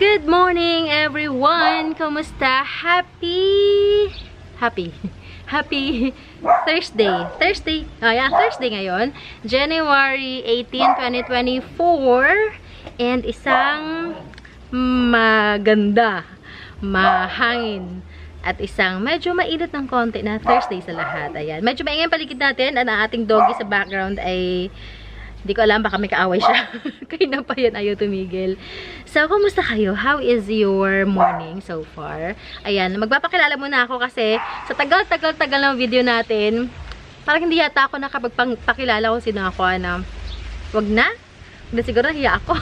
Good morning, everyone! Kumusta? Happy Thursday ngayon. January 18, 2024. And isang maganda, mahangin, at isang medyo mainit ng konti na Thursday sa lahat. Ayan. Medyo maingay paligid natin. At ang ating doggy sa background ay hindi ko alam, baka may kaaway siya. Kaya na pa yan, ayaw tumigil. So, kumusta kayo? How is your morning so far? Ayan, magpapakilala muna ako kasi sa tagal ng video natin, parang hindi yata ako nakapagpakilala kung sino ako. Wag na? Siguro nahiya ako.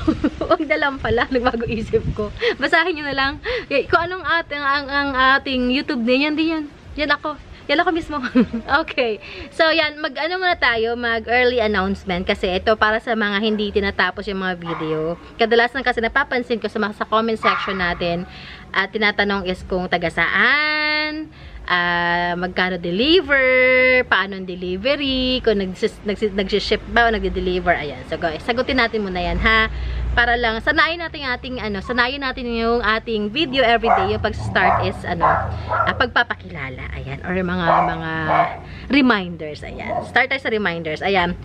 Wag na lang pala, nagbago isip ko. Basahin nyo na lang. Kung anong ang ating YouTube din, yan ako. Yan ako mismo. Okay. So, yan. Mag-ano muna tayo, mag-early announcement. Kasi ito para sa mga hindi tinatapos yung mga video. Kadalasan kasi napapansin ko sa comment section natin, tinatanong is kung taga saan, magkano deliver, paano ang delivery, kung nag-ship ba o nag-deliver. Ayan. So, sagutin natin muna yan, ha? Para lang, sanayin natin yung ating video everyday. Yung pag-start is, pagpapakilala. Ayan. Or mga reminders. Ayan. Start tayo sa reminders. Ayan.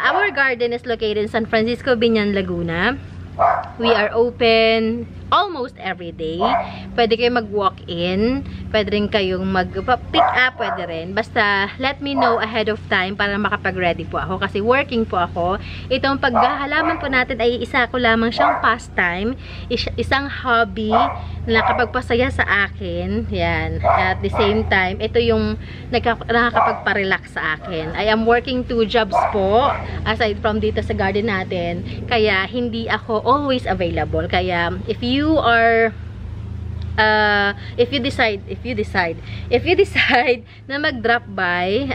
Our garden is located in San Francisco, Biñan, Laguna. We are open almost every day. Pwede kayong mag-walk-in. Pwede rin kayong mag-pick up. Pwede rin. Basta, let me know ahead of time para makapag-ready po ako. Kasi working po ako. Itong paghahalaman po natin ay isa ko lamang siyang pastime. Isang hobby na nakapagpasaya sa akin. Yan. At the same time, ito yung nakakapagpa-relax sa akin. I am working 2 jobs po. Aside from dito sa garden natin. Kaya, hindi ako always available. Kaya, if you decide na mag-drop by,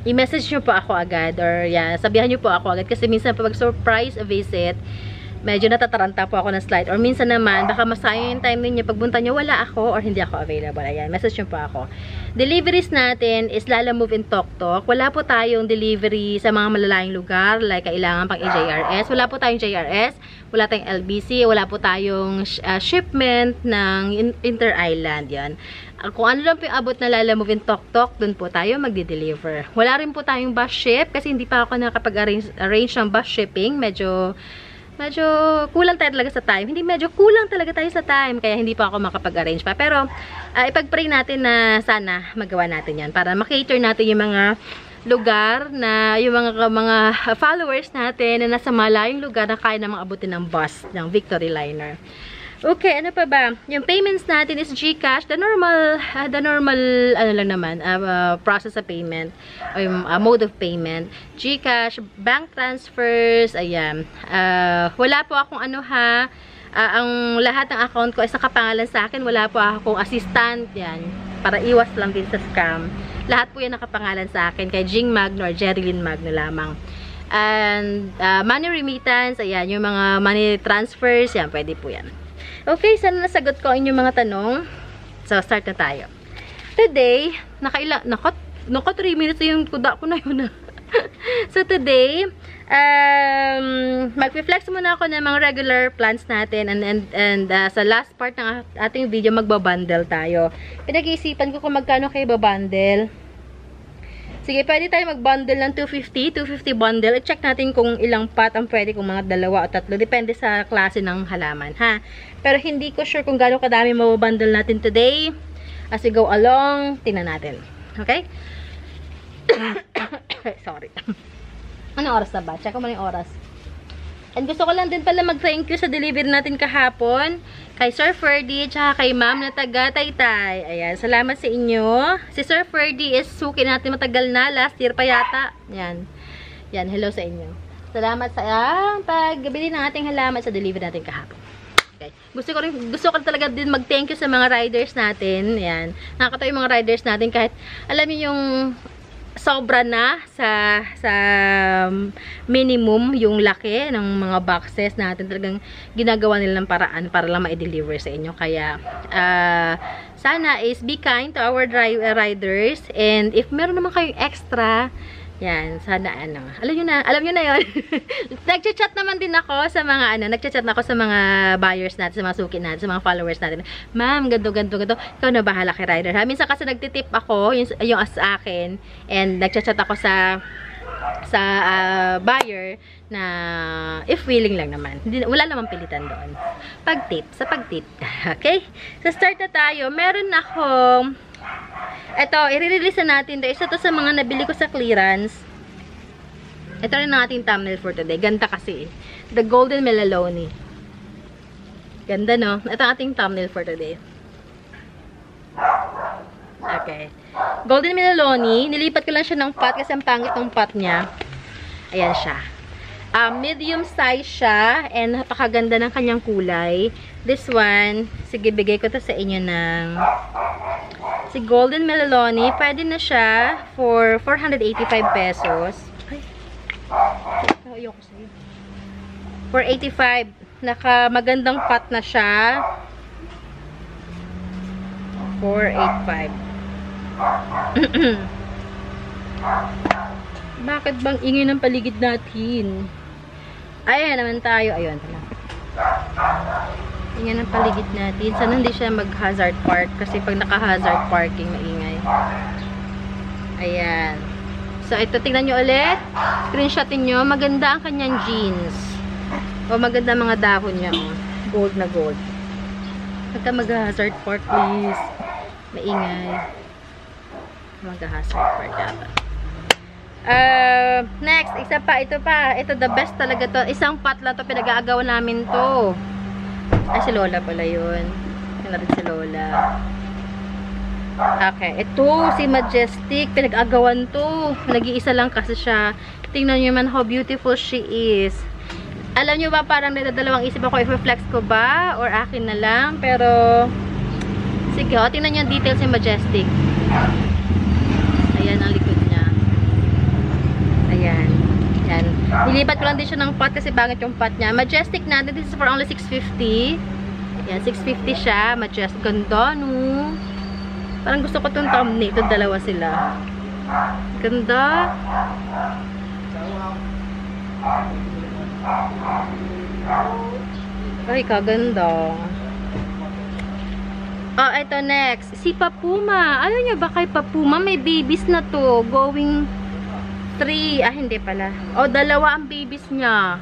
i-message nyo po ako agad, or sabihan nyo po ako agad, kasi minsan pag surprise visit, medyo natataranta po ako ng slide, or minsan naman, baka masayang yung time ninyo, pagbunta nyo, wala ako, or hindi ako available. Ayan, message nyo po ako. Deliveries natin is Lalamove in Toktok. Wala po tayong delivery sa mga malalayong lugar, like kailangan pang JRS. Wala po tayong JRS, wala tayong LBC, wala po tayong shipment ng Inter-Island. Yan. Kung ano lang po yung abot na Lalamove in Toktok, dun po tayo magdi-deliver. Wala rin po tayong bus ship, kasi hindi pa ako nakapag-arrange ng bus shipping. Medyo kulang tayo talaga sa time. Hindi, medyo kulang talaga tayo sa time. Kaya hindi pa ako makapag-arrange pa. Pero, ipag-pray natin na sana magawa natin yan. Para makater natin yung mga lugar na, yung mga followers natin na nasa malayong lugar na kaya namang abutin ng bus, ng Victory Liner. Okay, ano pa ba? Yung payments natin is GCash, the normal process of payment, o yung mode of payment. GCash, bank transfers, ayan. Wala po akong ang lahat ng account ko ay nakapangalan sa akin. Wala po akong assistant, yan. Para iwas lang din sa scam. Lahat po yan nakapangalan sa akin kay Jing Magno or Jerilyn Magno lamang. And money remittance, ayan, yung mga money transfers, yan, pwede po yan. Okay, sana nasagot ko ang inyong mga tanong. So, start na tayo. Today, nako 3 minutes yung kuda ko na yun. So, today, mag-flex muna ako ng mga regular plans natin, and sa last part ng ating video, magbabundle tayo. Pinag-iisipan ko kung magkano kayo babundle. Sige, pwede tayo mag-bundle ng 250 bundle. I-check natin kung ilang pot ang pwede, kung mga 2 o 3. Depende sa klase ng halaman, ha? Pero hindi ko sure kung gano'ng kadami mababundle natin today. As we go along, tingnan natin. Okay? Sorry. Anong oras na ba? Check ko muna yung oras. And gusto ko lang din pala mag-thank you sa delivery natin kahapon. Kay Sir Ferdy, tsaka kay Ma'am na taga Taytay. Ayan, salamat sa inyo. Si Sir Ferdy is suki natin matagal na. Last year pa yata. Ayan. Yan, hello sa inyo. Salamat sa pagbili ng ating halaman sa delivery natin kahapon. Okay. Gusto ko talaga din mag-thank you sa mga riders natin. Ayan. Nakakatawa yung mga riders natin kahit alam niyo yung sobra na sa minimum yung laki ng mga boxes natin. Talagang ginagawa nila ng paraan para lang ma-deliver sa inyo. Kaya sana is be kind to our riders, and if meron naman kayong extra Yan, sana ano. Alam nyo na yun. Nagchat-chat naman din ako sa mga nagchat-chat na ako sa mga buyers natin, sa mga suki natin, sa mga followers natin. Ma'am, ganto. Ikaw na bahala kay rider. Minsan kasi nagtitip ako, yung sa akin, and nagchat-chat ako sa buyer na if willing lang naman. Wala namang pilitan doon. Pag-tip. Okay? So, start na tayo. Meron akong ito, i-release na natin. Isa to sa mga nabili ko sa clearance. Ito rin ang ating thumbnail for today. Ganda kasi. The Golden Melaloni. Ganda, no? Ito ang ating thumbnail for today. Okay. Golden Melaloni. Nilipat ko lang siya ng pot kasi ang pangit ng pot niya. Ayan siya. Medium size siya. And napakaganda ng kanyang kulay. This one, sige, bigay ko to sa inyo ng si Golden Melaloni. Pwede na siya for 485 pesos. Ay, ayoko sa'yo. For 85. Magandang pot na siya. 485. Bakit bang ingay ng paligid natin? Ayan naman tayo. Ayun pala. Ingay ng paligid natin. Sana hindi siya mag-hazard park. Kasi pag naka-hazard parking, maingay. Ayan. So, ito, tingnan nyo ulit. Screenshotin nyo. Maganda ang kanyang jeans. O, maganda mga dahon niya. O. Gold na gold. Huwag ka mag-hazard park, please. Maingay. Mag-hazard park yata. Next, isa pa. Ito pa. Ito, the best talaga to. Isang pot lang to. Pinag-aagawan namin to. Ay, si Lola pala yun. Yan natin si Lola. Okay. Ito, si Majestic. Pinag-agawan to. Nag-iisa lang kasi siya. Tingnan nyo man how beautiful she is. Alam nyo ba, parang nadadalawang isip ako i-flex ko ba? Or akin na lang. Pero, sige, tingnan nyo yung details ni Majestic. Ayan ang likod niya. Ayan. Yan. Nilipat ko lang din siya ng pot kasi bangit yung pot niya. Majestic na. This is for only 650. Yan, 650 siya. Majestic. Ganda, no? Parang gusto ko itong thumbnail. Ito, dalawa sila. Ganda. Ay, kaganda. Oh, ito next. Si Papuma. Ayaw niya ba kay Papuma? May babies na to. Going 3. Ah, hindi pala. Oh, dalawa ang babies niya.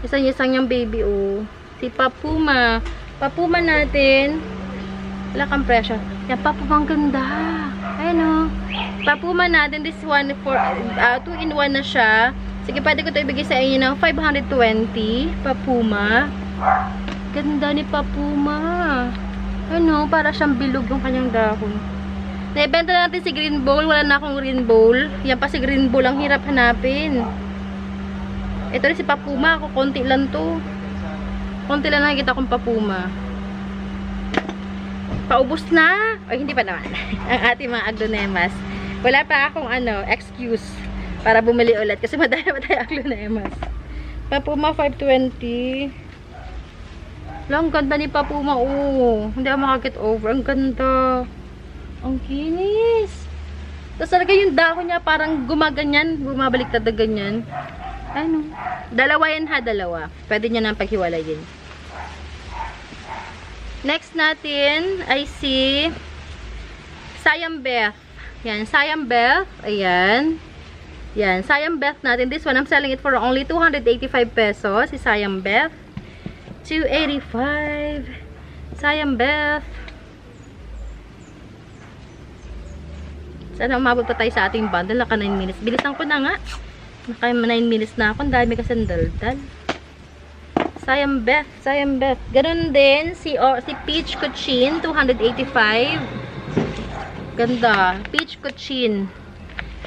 Isang yung baby, oh. Si Papuma. Papuma natin. Wala kang presyo. Yan, Papuma, ang ganda. Ayan, oh. Papuma natin. This one, for 2-in-1 na siya. Sige, pwede ko ito ibigay sa inyo ng 520. Papuma. Ganda ni Papuma. Ano, para siyang bilog yung kanyang dahon. Naibenta natin si Green Bowl. Wala na akong Green Bowl. Yan pa si Green Bowl. Ang hirap hanapin. Ito rin si Papuma. Ako, konti lang to. Konti lang nakikita kong Papuma. Paubos na. Ay, hindi pa naman. Ang ating mga aglonemas. Wala pa akong excuse para bumili ulit. Kasi madami pa tayo aglonemas. Papuma 520. Ang ganda ni Papuma. Oh. Hindi ako makaget over. Ang ganda. Ang kinis. Tapos talaga yung dahon niya parang gumaganyan. Bumabaliktad na ganyan. Ano? Dalawa yan ha, dalawa. Pwede niya nang paghiwalayin. Next natin ay si Siam Beth. Yan, Siam Beth. Ayan. Yan, Siam Beth natin. This one, I'm selling it for only 285 pesos. Si Siam Beth. 285. Siam Beth. Sana umabot pa tayo sa ating bundle. Naka 9 minutes. Bilisan ko na nga. Naka 9 minutes na ako. Ang dami kasi daldal. Siam Beth. Siam Beth. Ganun din. Si Peach Cochin. 285. Ganda. Peach Cochin.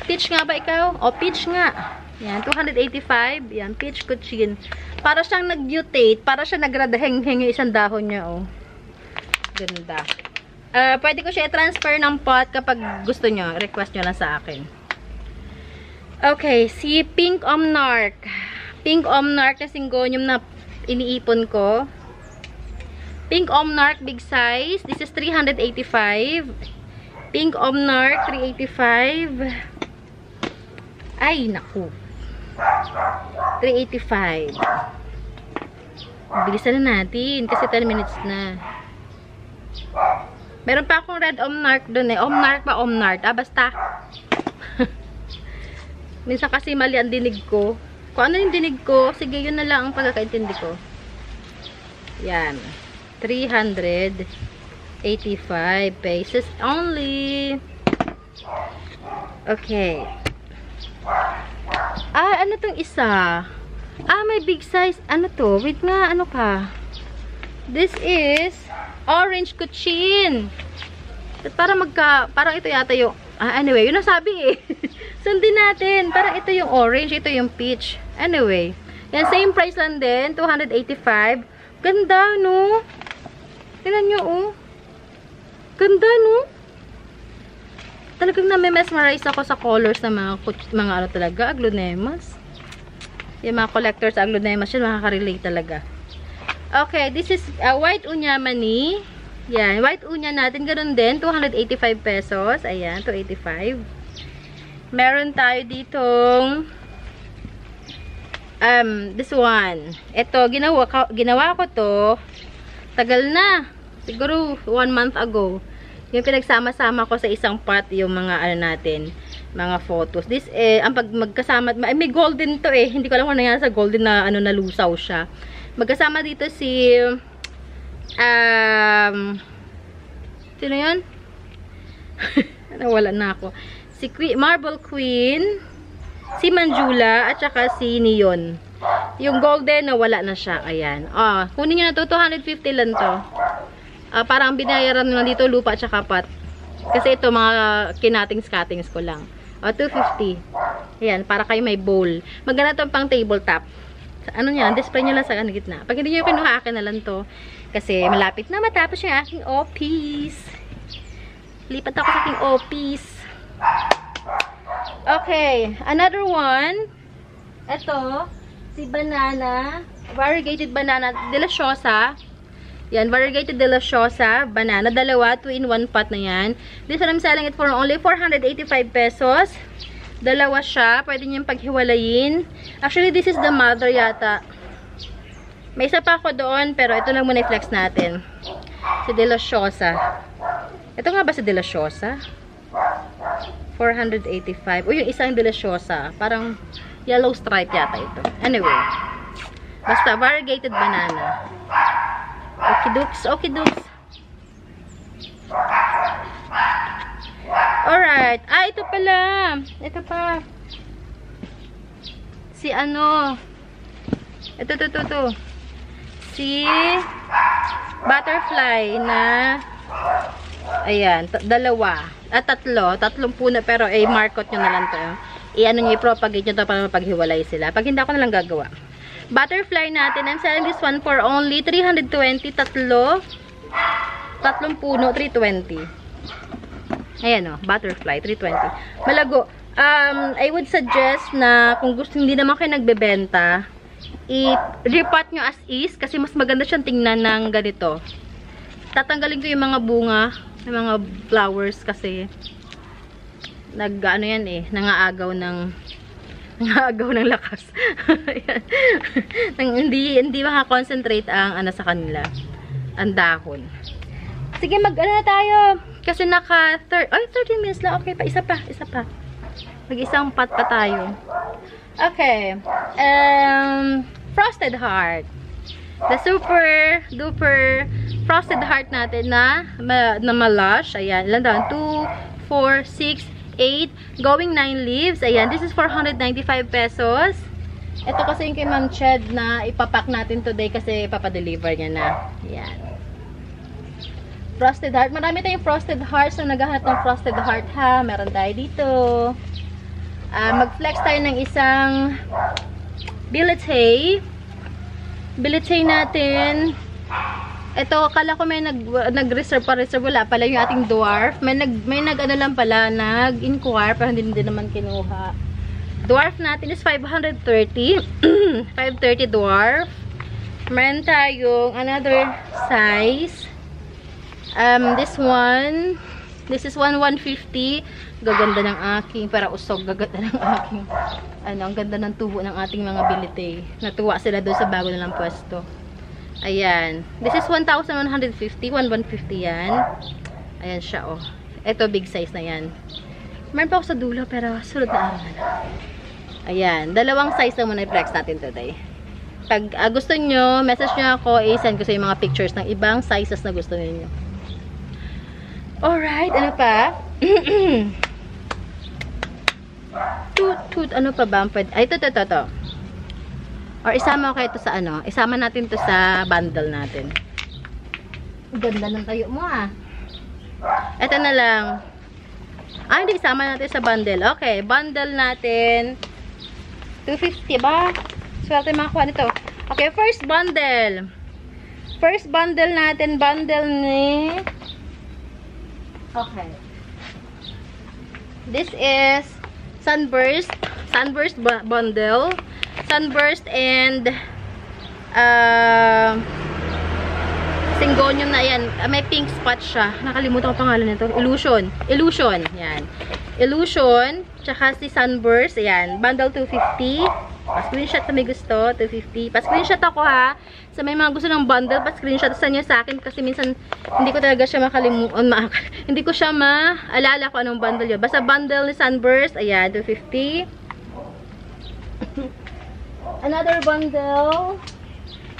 Peach nga ba ikaw? O, peach nga. Yan. 285. Yan. Peach Cochin. Para siyang nag-mutate. Para siya nagradaheng-heng yung isang dahon niya. O. Ganda. Pwede ko siya i-transfer ng pot kapag gusto nyo. Request nyo lang sa akin. Okay. Si Pink Omnarch. Pink Omnarch na syngonium na iniipon ko. Pink Omnarch big size. This is 385. Pink Omnarch 385. Ay, naku. 385. Bilisan na natin kasi 10 minutes na. Meron pa akong red Omnark dun eh. Omnark ba? Omnark. Basta. Minsan kasi mali ang dinig ko. Kung ano yung dinig ko, sige, yun na lang ang pagkakaintindi ko. Yan. 385 pesos only. Okay. Ano tong isa? May big size. Ano to? Wait nga, ano ka? This is orange kuchin. Parang ito yata yung, anyway, yun ang sabi eh. Sundin natin. Parang ito yung orange, ito yung peach. Anyway, yan, same price lang din, 285. Ganda, no? Tingnan nyo, oh. Ganda, no? Talagang na-mesmerize ako sa colors ng mga ano talaga, aglonemas. Yung mga collectors sa aglonemas, yun makaka-relate talaga. Okay, this is white unyamani. Yan, white unya natin, ganun din, 285 pesos. Ayan, 285. Meron tayo ditong this one. Ito, ginawa ko to tagal na. Siguro 1 month ago. Yung pinagsama-sama ko sa isang pot yung mga ano natin, mga photos. This ang pag magkasama, may golden to eh. Hindi ko alam kung ano nangyari sa golden na ano nalusaw siya. Magkasama dito si sino yun? Nawala na ako. Si Marble Queen, si Manjula, at saka si Neon. Yung golden, nawala na siya. Ayan. Kunin nyo na to. 250 lang to. Parang binayaran nyo lang dito, lupa at saka pot. Kasi ito, mga kinatings-cuttings ko lang. 250. Ayan, para kayo may bowl. Maganda to pang tabletop. Ano nyo, display nyo lang sa gitna. Pag hindi nyo kinuha, akin na lang to. Kasi malapit na matapos yung aking office. Lipat ako sa aking office. Okay, another one. Ito, si banana, variegated banana, deliciosa. Yan, variegated deliciosa, banana. Dalawa, 2-in-1 pot na yan. This one, I'm selling it for only 485 pesos. Dalawa siya, pwede niyong paghiwalayin. Actually, this is the mother yata. May isa pa ako doon, pero ito lang muna i-flex natin. Si deliciosa. Ito nga ba si deliciosa? 485. O, yung isang deliciosa. Parang yellow stripe yata ito. Anyway. Basta, variegated banana. Okidooks, okidooks. Alright. Ito pala. Ito pa. Si ano. Ito. Si butterfly na ayan, dalawa. Tatlong puno, pero markot nyo na lang to. I-ano nyo, i-propagate nyo to para mapaghiwalay sila. Pag hindi ako na lang gagawa. Butterfly natin, I'm selling this one for only 320. Tatlong puno, 320. Ayan o, butterfly, 320. Malago. I would suggest na kung gusto hindi naman kayo nagbebenta, i-repot nyo as is kasi mas maganda siyang tingnan ng ganito. Tatanggalin ko yung mga bunga, yung mga flowers kasi nag-ano yan eh, nangaagaw ng lakas. hindi makakonsentrate ang ano sa kanila, ang dahon. Sige, mag-ano na tayo kasi naka 30 minutes lang. Okay pa, isa pa. Mag-isang pot pa tayo. Okay. Frosted Heart. The super duper frosted heart natin na malash. Ayan, ilan daw? 2, 4, 6, 8, going 9 leaves. Ayan, this is 495 pesos. Ito kasi yung kay Ma'am Ched na ipapack natin today kasi ipapadeliver niya na. Ayan. Frosted heart. Marami tayong frosted hearts. So, naghahanap ng frosted heart ha. Meron tayo dito. Mag-flex tayo ng isang billet hay. Billet hay natin. Ito, akala ko may nag-reserve pa. Wala pala yung ating dwarf. May nag-ano lang pala, nag-inquire, pero hindi naman kinuha. Dwarf natin is 530. 530 dwarf. Meron tayong another size. This one, This is 150. Gaganda ng aking, para usog, gaganda ng aking, ano, ang ganda ng tubo ng ating mga bilite. Natuwa sila doon sa bago nilang pwesto. Ayan. This is 1,150. 1,150 yan. Ayan siya, oh. Ito, big size na yan. Meron pa ako sa dulo, pero sunod na araw na lang. Ayan. Dalawang size na muna i-flex natin today. Pag gusto nyo, message nyo ako, i-send ko sa yung mga pictures ng ibang sizes na gusto niyo. Alright, ano pa? Ano pa ba? Ay, ito. Or isama ko ito sa ano? Isama natin to sa bundle natin. Ganda ng tayo mo, ah. Ito na lang. Hindi, isama natin sa bundle. Okay, bundle natin. 250 ba? Swerte makakuha nito. Okay, first bundle. First bundle natin, bundle ni... Okay. This is Sunburst. Sunburst bundle. Sunburst and Syngonium na yan. May pink spot siya. Nakalimutan ko pangalan nito. Illusion. Illusion. Yan. Illusion. Tsaka si Sunburst. Ayan. Bundle 250. Pa-screenshot sa may gusto. 250. Pa-screenshot ako ha. Sa may mga gusto ng bundle, pa-screenshot sa nyo sa akin. Kasi minsan, hindi ko talaga siya makalimutan. Hindi ko siya maalala kung anong bundle yun. Basta bundle ni Sunburst. Ayan. 250. Another bundle.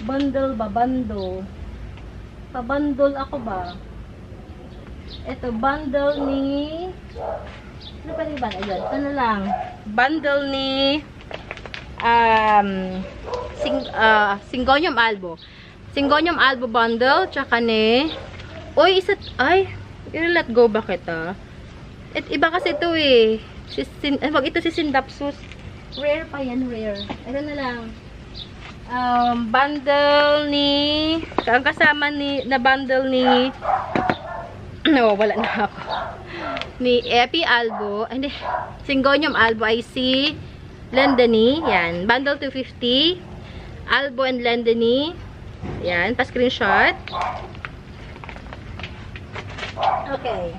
Bundle ba? Bundle. Pa-bundle ako ba? Ito, bundle ni... Ano pa rin ba? Ayan, ito na lang. Bundle ni... Syngonium albo. Syngonium albo bundle. Tsaka ni... Uy, isa... Ay! I-let go ba kita? Iba kasi ito eh. Wag ito si Syndapsus. Rare pa yan, rare. Ito na lang. Bundle ni... Ang kasama ni... Na bundle ni... No, wala na ako. Ni Epi Albo. Hindi. Syngonium Albo ay si Lendany. Yan. Bundle 250. Albo and Lendany. Yan. Pa-screenshot. Okay.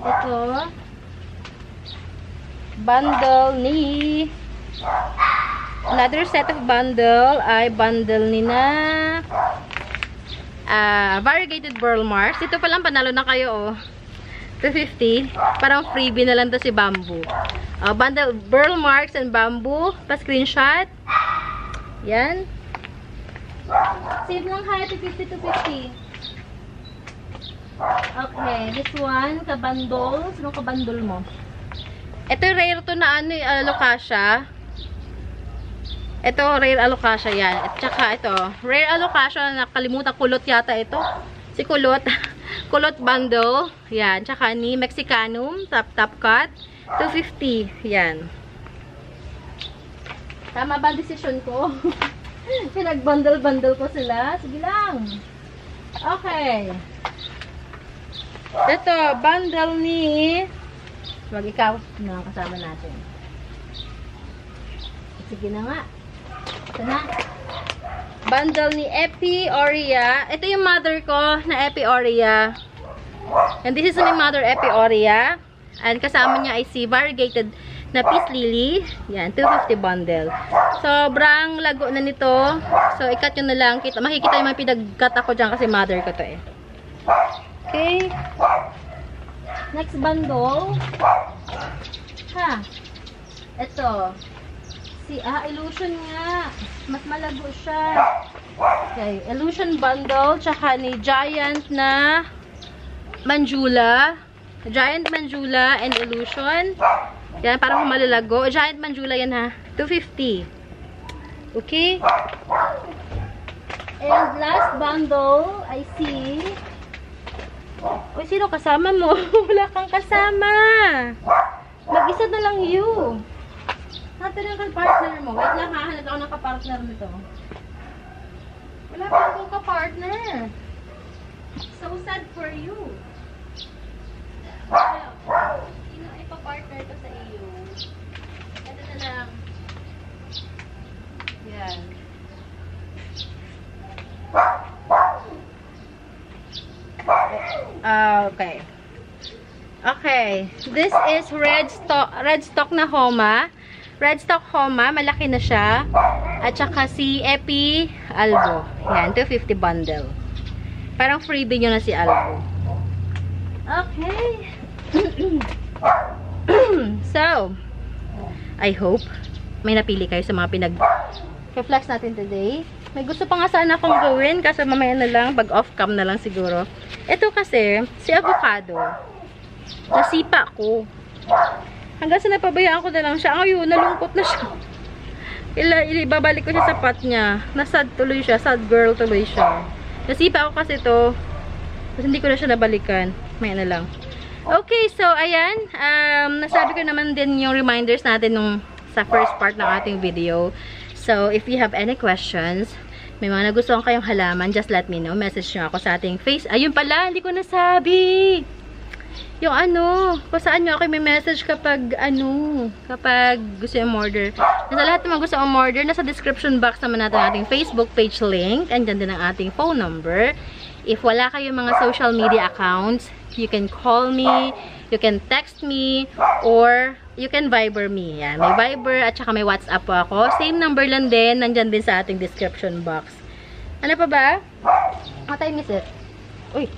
Ito. Bundle ni... Another set of bundle ay bundle ni na... variegated burl marks. Ito pa lang, panalo na kayo, oh. 250. Parang freebie na lang to si Bamboo. Bundle, burl marks and bamboo. Pa-screenshot. Yan. Save lang ha, 250 to 50. Okay, this one, kabandol. Sino kabandol mo? Ito, rare to na ano, alocasia. Ito, rare alocasia yan. At saka ito, rare alocasia, nakalimutan, kulot yata ito. Si kulot. Kulot bundle. Yan. Tsaka ni Mexicanum, top cut. 250. Yan. Tama ba ang decision ko? Pinag-bundle-bundle ko sila. Sige lang. Okay. Ito, bundle ni... Wag ikaw na kasama natin. Sige na nga. Ito na. Bundle ni Epi Aurea. Ito yung mother ko na Epi Aurea. And this is my mother Epi Aurea. And kasama niya ay si variegated na peace lily. Yan, 250 bundle. Sobrang lago na nito. So, ikat yun na lang. Makikita yung mga pinag-cut ako dyan kasi mother ko to eh. Okay. Next bundle. Ha. Ito. Illusion nga. Mas malago siya. Okay. Illusion bundle. Tsaka ni Giant na Manjula. Giant Manjula and Illusion. Yan, parang malalago. Giant Manjula yan ha. 250. Okay. And last bundle, I see. Uy, sino kasama mo? Wala kang kasama. Mag-isa na lang you. Natin ang partner mo. Wait lang, hahanap ako ng kapartner nito. Wala pa akong kapartner. So sad for you. Sino ay pa-partner ko sa iyo? Ito na lang. Yan. Okay. Okay. This is red stock na Homa. Red stock Homa. Malaki na siya. At saka si Epi Albo. Yan. 250 bundle. Parang freebie nyo na si Albo. Okay. So, I hope may napili kayo sa mga pinag-reflex natin today. May gusto pa nga sana akong gawin kasi mamaya na lang, pag off-cam na lang siguro. Ito kasi, si avocado. Nasipa ko. Hanggang sa napabayaan ko na lang siya. Ngayon, nalungkot na siya. Ibabalik ko siya sa pot niya. Nasad tuloy siya. Sad girl tuloy siya. Nasipa ko kasi to. Tapos hindi ko na siya nabalikan. Mamaya na lang. Okay, so ayan. Nasabi ko naman din yung reminders natin sa first part ng ating video. So, if you have any questions, may mga nagustuhan kayong halaman, just let me know. Message nyo ako sa ating face. Ayun pala, hindi ko nasabi. Yung kung saan nyo ako may message kapag gusto yung order. Nasa lahat ng mga gusto yung order, nasa description box naman natin ating Facebook page link. Andyan din ang ating phone number. If wala kayong mga social media accounts, you can call me, you can text me, or you can Viber me. Yan. May Viber at saka may WhatsApp po ako. Same number lang din. Nandyan din sa ating description box. Ano pa ba? What time is it? Uy,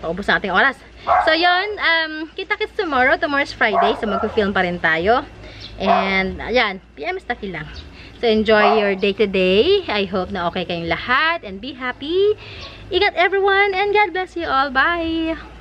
paubos na ating oras. So, yun. Kita-kits tomorrow. Tomorrow's Friday. So, mag-film pa rin tayo. And, ayan. PM stuffy lang. So, enjoy your day today. I hope na okay kayong lahat. And be happy. Ingat everyone. And God bless you all. Bye!